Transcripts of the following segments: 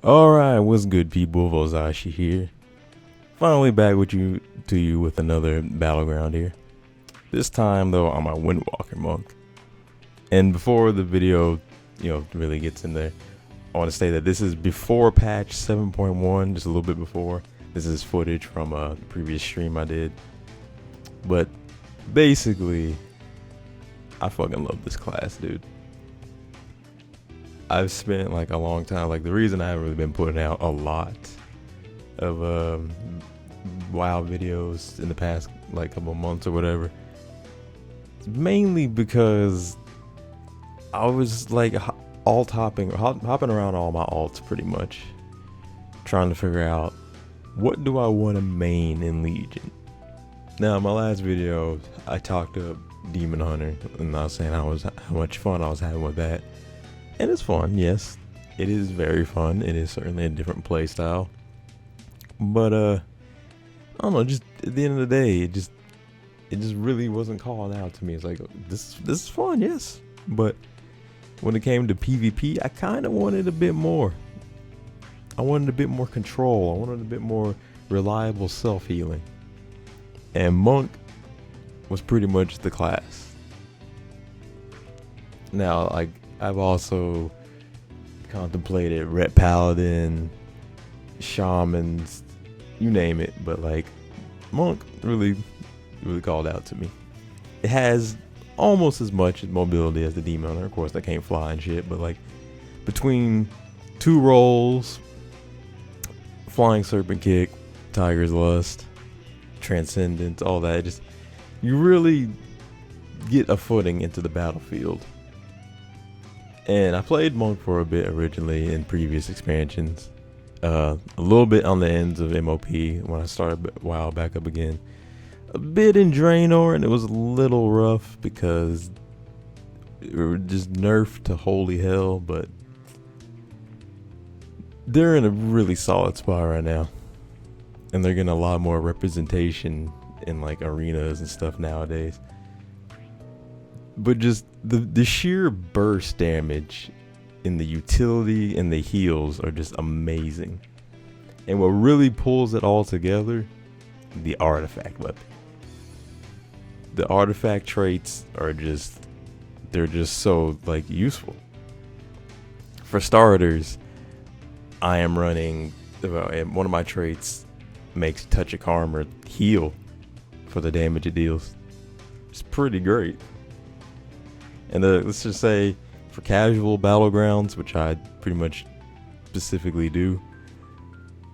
Alright, what's good people? Vozashi here. Finally back with you with another battleground here. This time though on my Windwalker Monk. And before the video, really gets in there, I want to say that this is before patch 7.1, just a little bit before. This is footage from a previous stream I did. But basically, I fucking love this class, dude. I've spent like a long time, like the reason I haven't really been putting out a lot of WoW videos in the past like couple months or whatever, mainly because I was like hopping around all my alts pretty much, trying to figure out what do I want to main in Legion. Now in my last video I talked up Demon Hunter and I was saying how much fun I was having with that. And it's fun, yes. It is very fun. It is certainly a different play style. But I don't know, just at the end of the day, it just really wasn't calling out to me. It's like this is fun, yes. But when it came to PvP, I kinda wanted a bit more. I wanted a bit more control. I wanted a bit more reliable self-healing. And Monk was pretty much the class. Now, like, I've also contemplated Ret Paladin, Shamans, you name it, but like Monk really called out to me. It has almost as much mobility as the Demon Hunter. Of course, I can't fly and shit, but like between two rolls, Flying Serpent Kick, Tiger's Lust, Transcendence, all that, you really get a footing into the battlefield. And I played Monk for a bit originally in previous expansions. A little bit on the ends of MOP when I started WoW back up again. A bit in Draenor, and it was a little rough because it were just nerfed to holy hell, but they're in a really solid spot right now. And they're getting a lot more representation in like arenas and stuff nowadays. But just the sheer burst damage in the utility and the heals are just amazing. And what really pulls it all together, the artifact weapon. The artifact traits are they're just so like useful. For starters, I am running, one of my traits makes Touch of Karma heal for the damage it deals. It's pretty great. And let's just say, for casual battlegrounds, which I pretty much specifically do,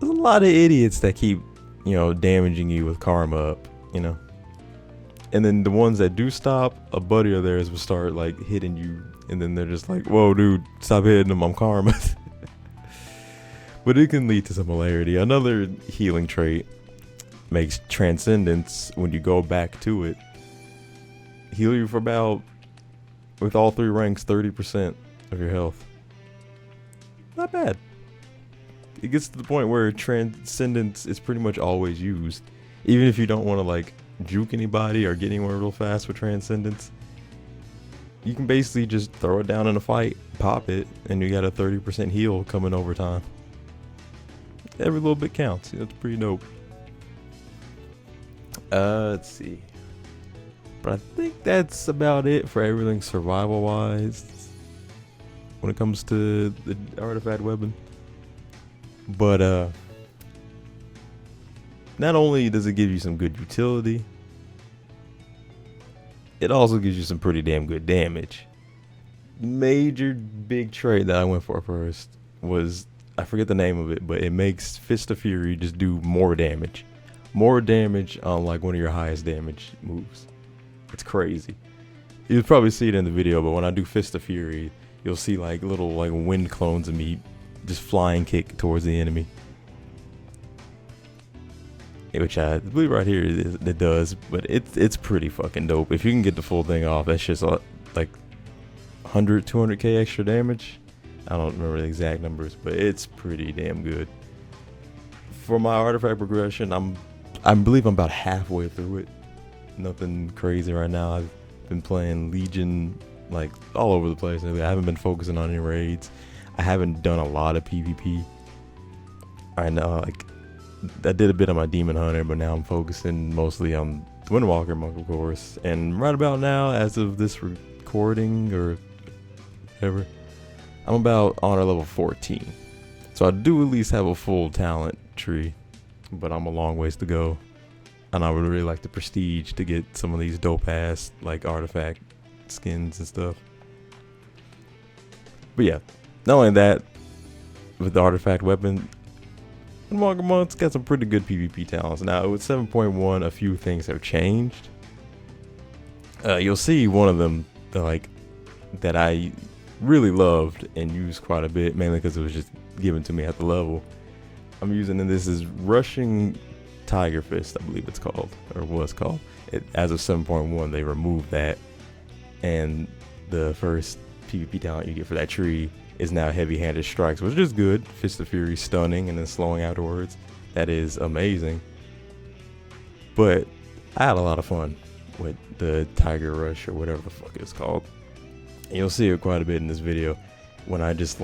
there's a lot of idiots that keep, damaging you with karma up, And then the ones that do stop, a buddy of theirs will start like hitting you, and then they're just like, "Whoa, dude, stop hitting them! I'm karma." But it can lead to some hilarity. Another healing trait makes Transcendence, when you go back to it, heal you for about, with all three ranks, 30% of your health. Not bad. It gets to the point where Transcendence is pretty much always used. Even if you don't want to like juke anybody or get anywhere real fast with Transcendence, you can basically just throw it down in a fight, pop it, and you got a 30% heal coming over time. Every little bit counts. That's pretty dope. Let's see. But I think that's about it for everything survival wise when it comes to the artifact weapon. But not only does it give you some good utility, it also gives you some pretty damn good damage. Major big trait that I went for first was, I forget the name of it, but it makes Fist of Fury just do more damage. More damage on like one of your highest damage moves. It's crazy. You'll probably see it in the video, but when I do Fist of Fury, you'll see like little like wind clones of me just flying kick towards the enemy. Which I believe right here it does, but it's pretty fucking dope. If you can get the full thing off, that's just like 100, 200k extra damage. I don't remember the exact numbers, but it's pretty damn good. For my artifact progression, I believe I'm about halfway through it. Nothing crazy right now. I've been playing Legion like all over the place. I haven't been focusing on any raids. I haven't done a lot of PvP I know, like, I did a bit on my Demon Hunter, but now I'm focusing mostly on Windwalker Monk, of course. And right about now, as of this recording or whatever, I'm about honor level 14. So I do at least have a full talent tree, but I'm a long ways to go. And I would really like the prestige to get some of these dope ass like artifact skins and stuff. But yeah, not only that, with the artifact weapon, Windwalker Monk's got some pretty good PvP talents. Now with 7.1, a few things have changed. You'll see one of them that I really loved and used quite a bit, mainly because it was just given to me at the level. I'm using, and this is Rushing Tiger Fist, I believe it's called, or was called. As of 7.1, they removed that, and the first PvP talent you get for that tree is now Heavy-Handed Strikes, which is good. Fist of Fury, stunning, and then slowing afterwards. That is amazing. But I had a lot of fun with the Tiger Rush, or whatever the fuck it's called. And you'll see it quite a bit in this video when I just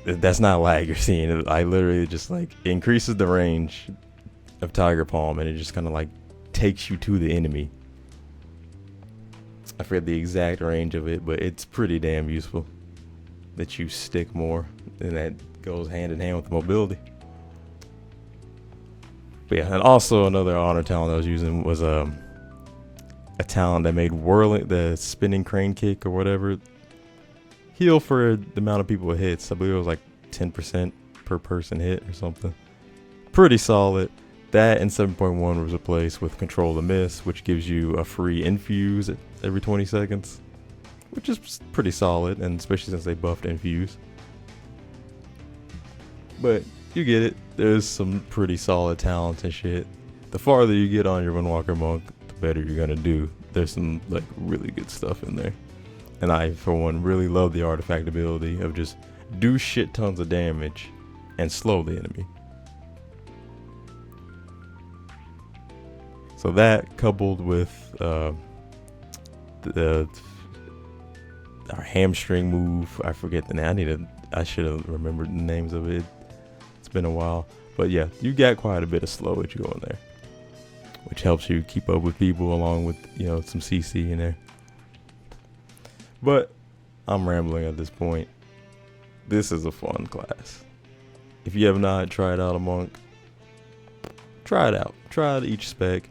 that's not lag you're seeing it. I literally just increases the range of Tiger Palm, and it just kind of takes you to the enemy. I forget the exact range of it, but it's pretty damn useful that you stick more, and that goes hand in hand with the mobility. But yeah, and also another honor talent I was using was a talent that made the spinning crane kick or whatever heal for the amount of people it hits. I believe it was 10% per person hit or something. Pretty solid. That and 7.1 was replaced with Control the Mist, which gives you a free infuse every 20 seconds, which is pretty solid, and especially since they buffed infuse. But you get it. There's some pretty solid talents and shit. The farther you get on your Windwalker Monk, the better you're gonna do. There's some really good stuff in there. And I, for one, really love the artifact ability of just do shit tons of damage and slow the enemy. So that, coupled with our hamstring move, I forget the name. I should have remembered the names of it. It's been a while, but yeah, you got quite a bit of slow that you go in there, which helps you keep up with people, along with some CC in there. But I'm rambling at this point. This is a fun class. If you have not tried out a monk, try it out. Try out each spec.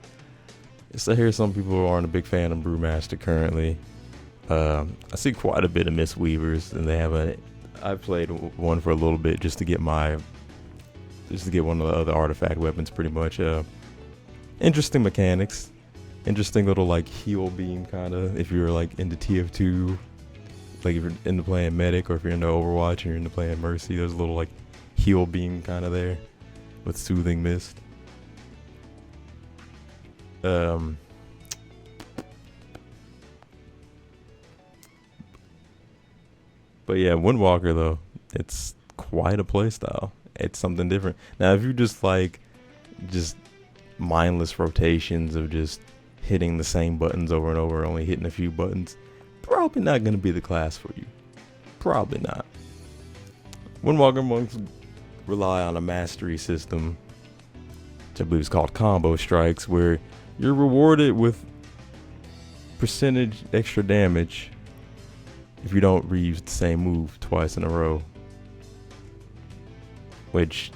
So I hear some people aren't a big fan of Brewmaster currently. I see quite a bit of Mistweavers, and they have I've played one for a little bit just to get one of the other artifact weapons. Pretty much interesting mechanics. Interesting little heal beam kind of, if you're into TF2, if you're into playing Medic, or if you're into Overwatch and you're into playing Mercy, there's a little heal beam kind of there with Soothing Mist. But yeah, Windwalker though, it's quite a playstyle. It's something different. Now if you just mindless rotations of just hitting the same buttons over and over, only hitting a few buttons, probably not going to be the class for you. Probably not. Windwalker Monks rely on a mastery system, which I believe is called combo strikes, where you're rewarded with percentage extra damage if you don't reuse the same move twice in a row, which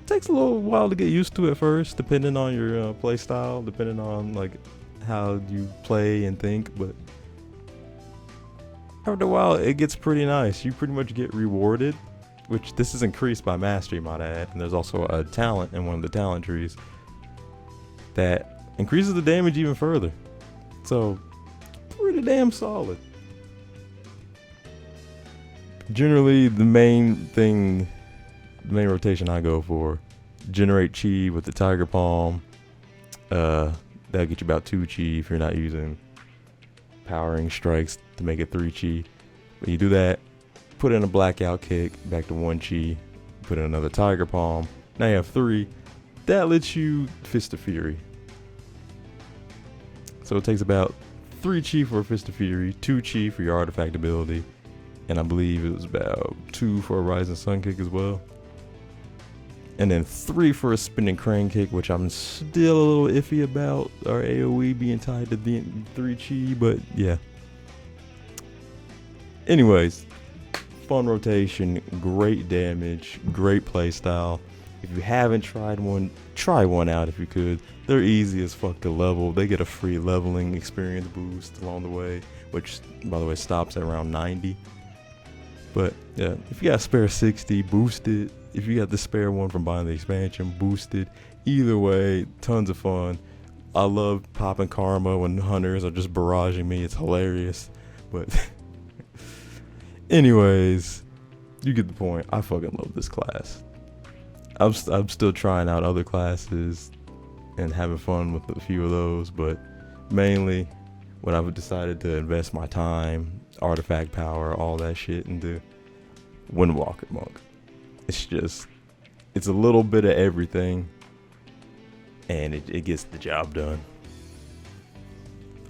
takes a little while to get used to at first, depending on your play style, depending on how you play and think. But after a while, it gets pretty nice. You pretty much get rewarded, which this is increased by mastery, might I add. And there's also a talent in one of the talent trees that increases the damage even further. So pretty damn solid. Generally, the main rotation I go for, generate chi with the Tiger Palm. That'll get you about 2 chi if you're not using powering strikes to make it 3 chi. But you do that, put in a blackout kick, back to 1 chi, put in another Tiger Palm. Now you have 3. That lets you Fist of Fury. So it takes about 3 chi for Fist of Fury, 2 chi for your artifact ability, and I believe it was about 2 for a Rising Sun Kick as well. And then 3 for a spinning crane kick, which I'm still a little iffy about our AoE being tied to the 3 chi, but yeah. Anyways, fun rotation, great damage, great playstyle. If you haven't tried one, try one out if you could. They're easy as fuck to level. They get a free leveling experience boost along the way, which, by the way, stops at around 90. But yeah, if you got spare 60, boost it. If you got the spare one from buying the expansion, boost it. Either way, tons of fun. I love popping karma when hunters are just barraging me. It's hilarious. But anyways, you get the point. I fucking love this class. I'm still trying out other classes and having fun with a few of those, but mainly when I've decided to invest my time, artifact power, all that shit into Windwalker Monk. It's a little bit of everything, and it gets the job done.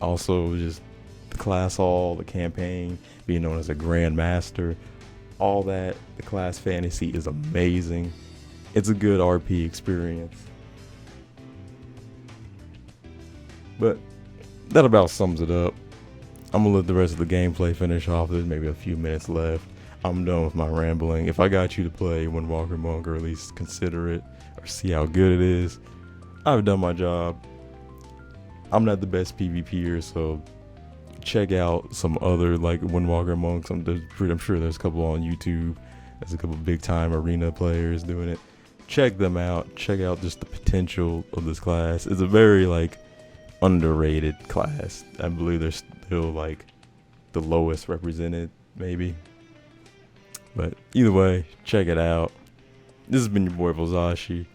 Also, just the class hall, the campaign, being known as a Grand Master, all that, the class fantasy is amazing. It's a good RP experience. But that about sums it up. I'm gonna let the rest of the gameplay finish off. There's maybe a few minutes left. I'm done with my rambling. If I got you to play Windwalker Monk, or at least consider it, or see how good it is, I've done my job. I'm not the best PvPer, so check out some other like Windwalker Monks. I'm sure there's a couple on YouTube. There's a couple big time arena players doing it. Check them out. Check out just the potential of this class. It's a very like underrated class. I believe they're still like the lowest represented, maybe. But either way, check it out. This has been your boy Vozashi.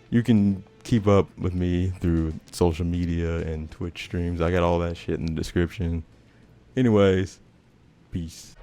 You can keep up with me through social media and Twitch streams. I got all that shit in the description. Anyways, peace.